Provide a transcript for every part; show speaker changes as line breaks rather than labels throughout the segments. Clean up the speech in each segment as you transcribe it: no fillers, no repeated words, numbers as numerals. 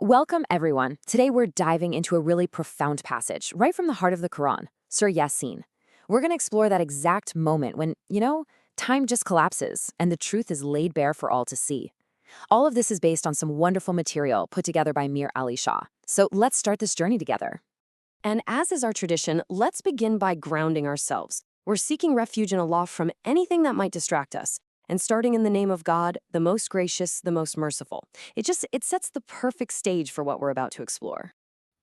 Welcome, everyone. Today we're diving into a really profound passage right from the heart of the Quran, Surah Yā-Sīn. We're going to explore that exact moment when, time just collapses and the truth is laid bare for all to see. All of this is based on some wonderful material put together by Mir Ali Shah. So let's start this journey together.
And as is our tradition, let's begin by grounding ourselves. We're seeking refuge in Allah from anything that might distract us, and starting in the name of God, the most gracious, the most merciful. It sets the perfect stage for what we're about to explore.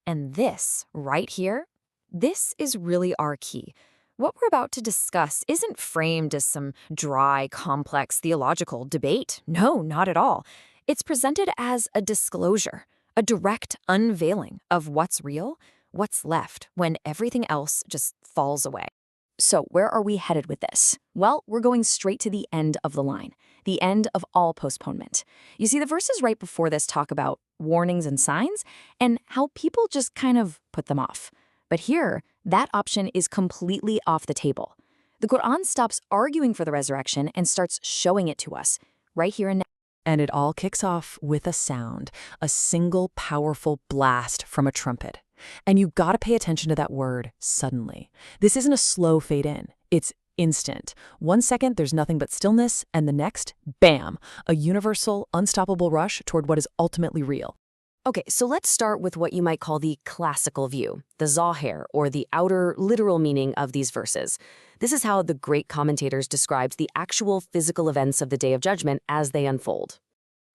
And this, right here, this is really our key. What we're about to discuss isn't framed as some dry, complex theological debate. No, not at all. It's presented as a disclosure, a direct unveiling of what's real, what's left when everything else just falls away. So where are we headed with this? Well, we're going straight to the end of the line, the end of all postponement. You see, the verses right before this talk about warnings and signs and how people just kind of put them off. But here, that option is completely off the table. The Quran stops arguing for the resurrection and starts showing it to us, right here and now.
And it all kicks off with a sound, a single powerful blast from a trumpet. And you gotta pay attention to that word, suddenly. This isn't a slow fade in, it's instant. 1 second, there's nothing but stillness, and the next, bam, a universal, unstoppable rush toward what is ultimately real.
Okay, so let's start with what you might call the classical view, the zahir, or the outer literal meaning of these verses. This is how the great commentators described the actual physical events of the Day of Judgment as they unfold.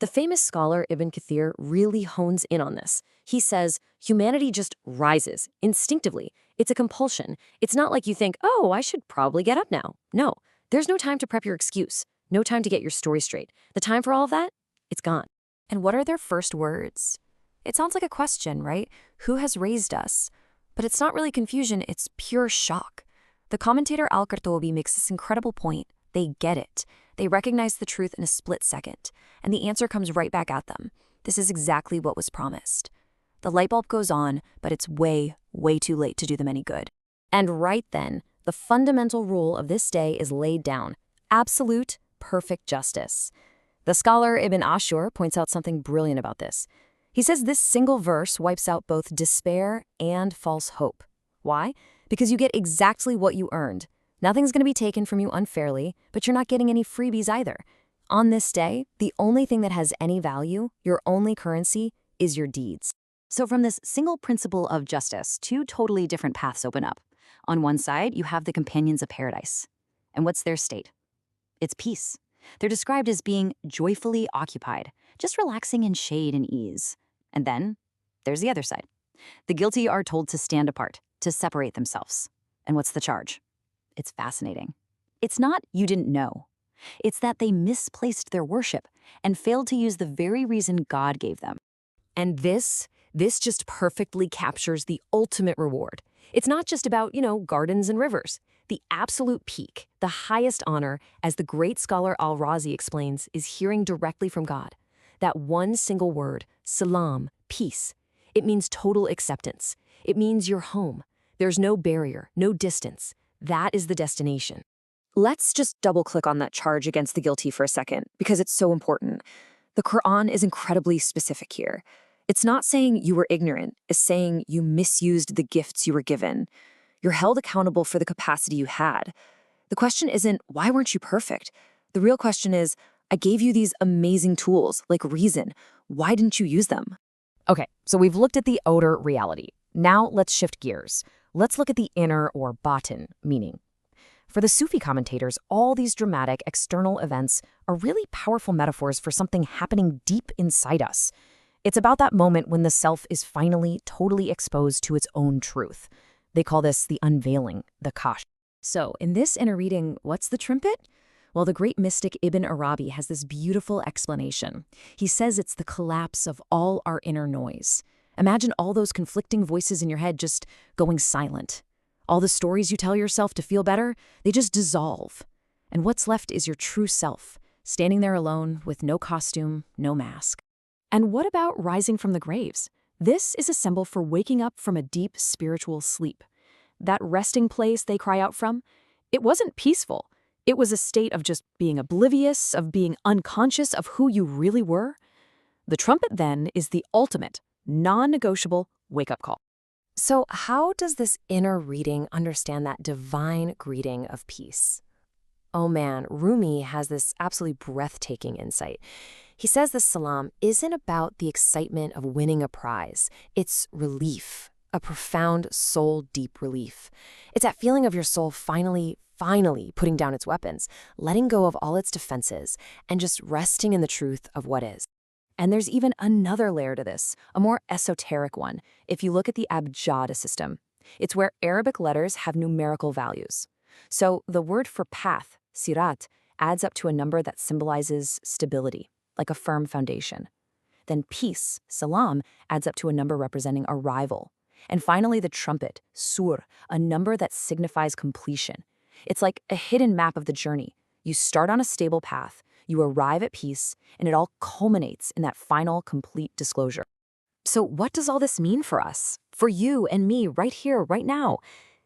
The famous scholar Ibn Kathir really hones in on this. He says, humanity just rises, instinctively. It's a compulsion. It's not like you think, oh, I should probably get up now. No, there's no time to prep your excuse, no time to get your story straight. The time for all of that, it's gone.
And what are their first words? It sounds like a question, right? Who has raised us? But it's not really confusion, it's pure shock. The commentator Al-Qurtubi makes this incredible point. They get it. They recognize the truth in a split second, and the answer comes right back at them. This is exactly what was promised. The light bulb goes on, but it's way, way too late to do them any good. And right then, the fundamental rule of this day is laid down: absolute, perfect justice. The scholar Ibn Ashur points out something brilliant about this. He says this single verse wipes out both despair and false hope. Why? Because you get exactly what you earned. Nothing's going to be taken from you unfairly, but you're not getting any freebies either. On this day, the only thing that has any value, your only currency, is your deeds. So from this single principle of justice, two totally different paths open up. On one side, you have the companions of paradise. And what's their state? It's peace. They're described as being joyfully occupied, just relaxing in shade and ease. And then there's the other side. The guilty are told to stand apart, to separate themselves. And what's the charge? It's fascinating. It's not you didn't know. It's that they misplaced their worship and failed to use the very reason God gave them. And this just perfectly captures the ultimate reward. It's not just about, gardens and rivers. The absolute peak, the highest honor, as the great scholar Al-Razi explains, is hearing directly from God. That one single word, salam, peace. It means total acceptance. It means you're home. There's no barrier, no distance. That is the destination. Let's just double-click on that charge against the guilty for a second, because it's so important. The Quran is incredibly specific here. It's not saying you were ignorant, it's saying you misused the gifts you were given. You're held accountable for the capacity you had. The question isn't, why weren't you perfect? The real question is, I gave you these amazing tools, like reason. Why didn't you use them? Okay, so we've looked at the outer reality. Now let's shift gears. Let's look at the inner or batin meaning. For the Sufi commentators, all these dramatic external events are really powerful metaphors for something happening deep inside us. It's about that moment when the self is finally totally exposed to its own truth. They call this the unveiling, the kash. So in this inner reading, what's the trumpet? Well, the great mystic Ibn Arabi has this beautiful explanation. He says it's the collapse of all our inner noise. Imagine all those conflicting voices in your head just going silent. All the stories you tell yourself to feel better, they just dissolve. And what's left is your true self, standing there alone with no costume, no mask. And what about rising from the graves? This is a symbol for waking up from a deep spiritual sleep. That resting place they cry out from, it wasn't peaceful. It was a state of just being oblivious, of being unconscious of who you really were. The trumpet, then, is the ultimate,
Non-negotiable wake-up call.
So how does this inner reading understand that divine greeting of peace? Oh man, Rumi has this absolutely breathtaking insight. He says this salam isn't about the excitement of winning a prize. It's relief, a profound soul-deep relief. It's that feeling of your soul finally putting down its weapons, letting go of all its defenses, and just resting in the truth of what is. And there's even another layer to this, a more esoteric one, if you look at the Abjada system. It's where Arabic letters have numerical values. So the word for path, sirat, adds up to a number that symbolizes stability, like a firm foundation. Then peace, salam, adds up to a number representing arrival. And finally the trumpet, sur, a number that signifies completion. It's like a hidden map of the journey. You start on a stable path, you arrive at peace, and it all culminates in that final, complete disclosure. So what does all this mean for us? For you and me right here, right now?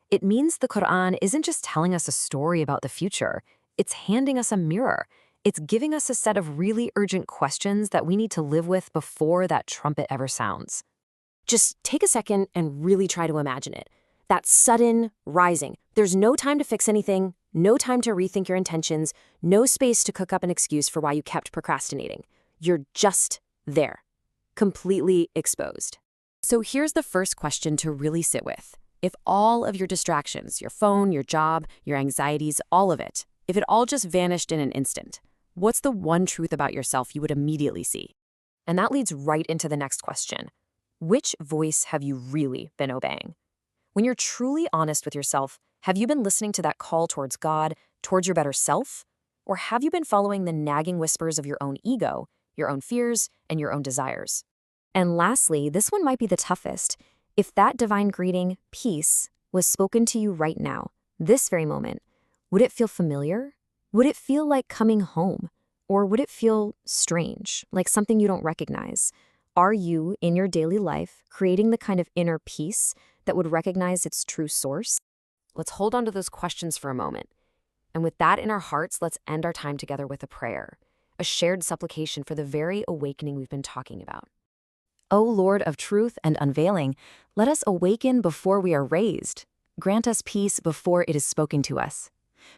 It means the Quran isn't just telling us a story about the future. It's handing us a mirror. It's giving us a set of really urgent questions that we need to live with before that trumpet ever sounds. Just take a second and really try to imagine it. That sudden rising. There's no time to fix anything, no time to rethink your intentions, no space to cook up an excuse for why you kept procrastinating. You're just there, completely exposed. So here's the first question to really sit with. If all of your distractions, your phone, your job, your anxieties, all of it, if it all just vanished in an instant, what's the one truth about yourself you would immediately see? And that leads right into the next question. Which voice have you really been obeying? When you're truly honest with yourself, have you been listening to that call towards God, towards your better self? Or have you been following the nagging whispers of your own ego, your own fears, and your own desires? And lastly, this one might be the toughest. If that divine greeting, peace, was spoken to you right now, this very moment, would it feel familiar? Would it feel like coming home? Or would it feel strange, like something you don't recognize? Are you, in your daily life, creating the kind of inner peace that would recognize its true source? Let's hold on to those questions for a moment. And with that in our hearts, let's end our time together with a prayer, a shared supplication for the very awakening we've been talking about. O Lord of truth and unveiling, let us awaken before we are raised. Grant us peace before it is spoken to us.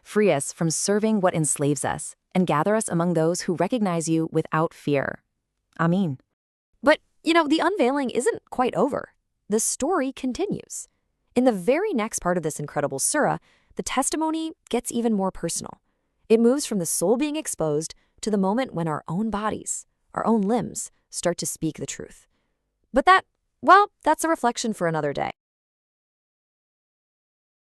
Free us from serving what enslaves us, and gather us among those who recognize you without fear. Amin. But, the unveiling isn't quite over. The story continues. In the very next part of this incredible surah, the testimony gets even more personal. It moves from the soul being exposed to the moment when our own bodies, our own limbs, start to speak the truth. But that's a reflection for another day.